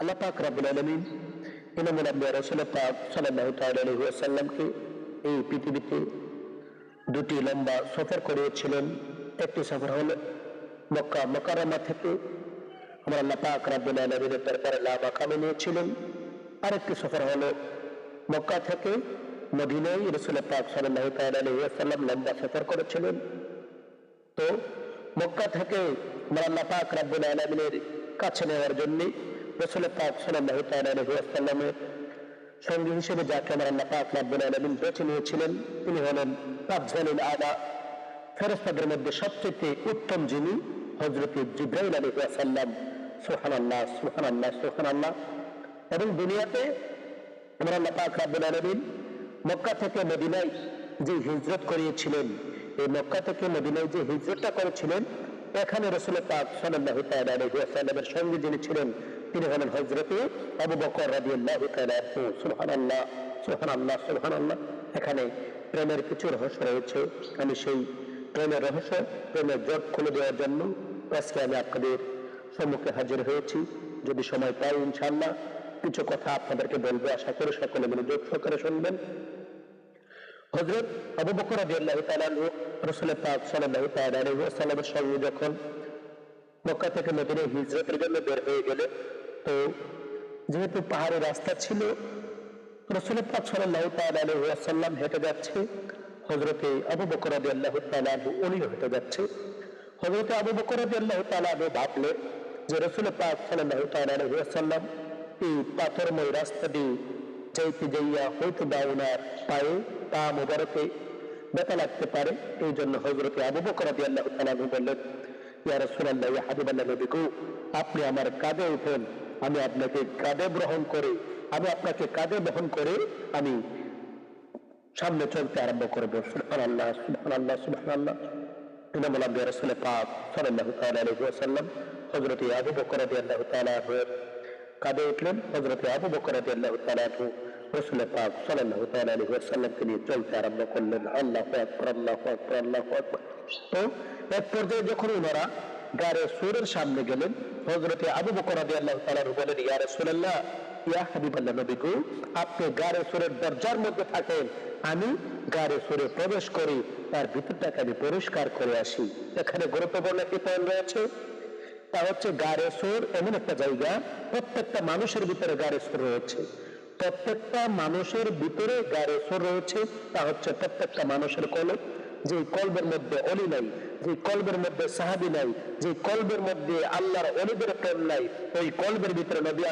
আল্লাহ পাক রব্বুল আলামিন ইমামুল আম্বিয়া রাসূল পাক সাল্লাল্লাহু তাআলা আলাইহি ওয়াসাল্লামকে এই পৃথিবীতে দুটি লম্বা সফর করিয়েছিলেন। একটি সফর হলো মক্কা মুকাররমা থেকে আমার আল্লাহ পাক রব্বুল আলামিনের দরবারে লা মাকামে নিয়েছিলেন। আরেকটি সফর হলো মক্কা থেকে মদিনায় রাসূল পাক সাল্লাল্লাহু তাআলা আলাইহি ওয়াসাল্লাম লম্বা সফর করেছিলেন। তো মক্কা থেকে আমার আল্লাহ পাক রব্বুল আলামিনের কাছে নেওয়ার জন্য রাসূল পাক সাল্লাল্লাহু তাআলা আলাইহি ওয়াসাল্লামের সঙ্গী হিসেবে যাকে আমার আল্লাহ পাক রব্বুল আলামিন বেছে নিয়েছিলেন তিনি হলেন আফজালুল আলা, ফেরেশতাদের মধ্যে সবচেয়ে উত্তম যিনি হযরত জিবরাইল আলাইহিস সালাম। সুবহানাল্লাহ সুবহানাল্লাহ সুবহানাল্লাহ। এবং দুনিয়াতে আমার আল্লাহ পাক রব্বুল আলামিন মক্কা থেকে মদিনায় যে হিজরত করিয়েছিলেন, এই মক্কা থেকে মদিনায় যে হিজরতটা করেছিলেন এখানে রাসূল পাক সাল্লাল্লাহু তাআলা আলাইহি ওয়াসাল্লামের সঙ্গে যিনি ছিলেন তিনি হলেন হযরত আবু বকর রাদিয়াল্লাহু তাআলা আনহু। সুবহানাল্লাহ সুবহানাল্লাহ সুবহানাল্লাহ। এখানে প্রেমের কিছু রহস্য রয়েছে। আমি সেই প্রেমের রহস্য, প্রেমের জট খুলে দেওয়ার জন্য আজকে আমি আপনাদের সম্মুখে হাজির হয়েছি। যদি সময় পাই ইনশাআল্লাহ কিছু কথা আপনাদেরকে বলবো, আশা করি সকলে মনোযোগ সহকারে শুনবেন। হযরত আবু বকর রাদিয়াল্লাহু তাআলা আনহু রাসূল পাক সাল্লাল্লাহু তাআলা আলাইহি ওয়াসাল্লামের সঙ্গে যখন মক্কা থেকে মদিনায় হিজরতের জন্য বের হয়ে গেলেন, তো যেহেতু পাহাড়ি রাস্তা ছিল রাসূল পাক সাল্লাল্লাহু তাআলা আলাইহি ওয়াসাল্লাম হেঁটে যাচ্ছে, হযরত আবু বকর রাদিয়াল্লাহু তাআলা আনহু উনিও হেঁটে যাচ্ছে। হযরত আবু বকর রাদিয়াল্লাহু তাআলা আনহু ভাবলেন যে রাসূল পাক সাল্লাল্লাহু তাআলা আলাইহি ওয়াসাল্লাম এই পাথরময় রাস্তা দিয়ে যাইতে যাইয়া হয়তো বা ওনার পায়ে পা মোবারকে ব্যথা লাগতে পারে। এই জন্য হযরত আবু বকর রাদিয়াল্লাহু তাআলা আনহু বললেন, ইয়া রাসূলুল্লাহ ইয়া হাবিবাল্লাহ নবী, আপনি আমার কাঁধে উঠুন, আমি আপনাকে কাঁধে বহন করে আমি সামনে চলতে আরম্ভ করব। সুবহানাল্লাহ সুবহানাল্লাহ সুবহানাল্লাহ। ইমামুল আম্বিয়া রাসূল পাক সাল্লাল্লাহু তাআলা আলাইহি ওয়াসাল্লাম হযরত আবু বকর রাদিয়াল্লাহু তাআলা আনহুর কাঁধে উঠলেন। হযরত আবু বকর রাদিয়াল্লাহু তাআলা আনহু রাসূল পাক সাল্লাল্লাহু তাআলা আলাইহি ওয়াসাল্লামকে নিয়ে চলতে আরম্ভ করলেন। আল্লাহু আকবার আল্লাহু আকবার আল্লাহু আকবার। তো এক পর্যায়ে যখন ওনারা গারে সুরের সামনে গেলেন, হযরত আবু বকর রাদিয়াল্লাহু তাআলা বললেন, ইয়া রাসূলুল্লাহ ইয়া হাবিবাল্লাহ নবী, আপনি গারে সুরের দরজার মধ্যে থাকেন, আমি গারে সুরে প্রবেশ করি, তার ভিতরটাকে আমি পরিষ্কার করে আসি। এখানে গুরুত্বপূর্ণ একটি পয়েন্ট রয়েছে, তা হচ্ছে গারে সুর এমন একটা জায়গা, প্রত্যেকটা মানুষের ভিতরে গারে সুর রয়েছে, প্রত্যেকটা মানুষের ভিতরে গারে সুর রয়েছে। তা হচ্ছে প্রত্যেকটা মানুষের কলব, যে কলবের মধ্যে অলি নাই, যে কলবের মধ্যে সাহাবী নাই, যে কলবের মধ্যে আল্লাহর অলিদের প্রেম নাই, ওই কলবের ভিতরে নবী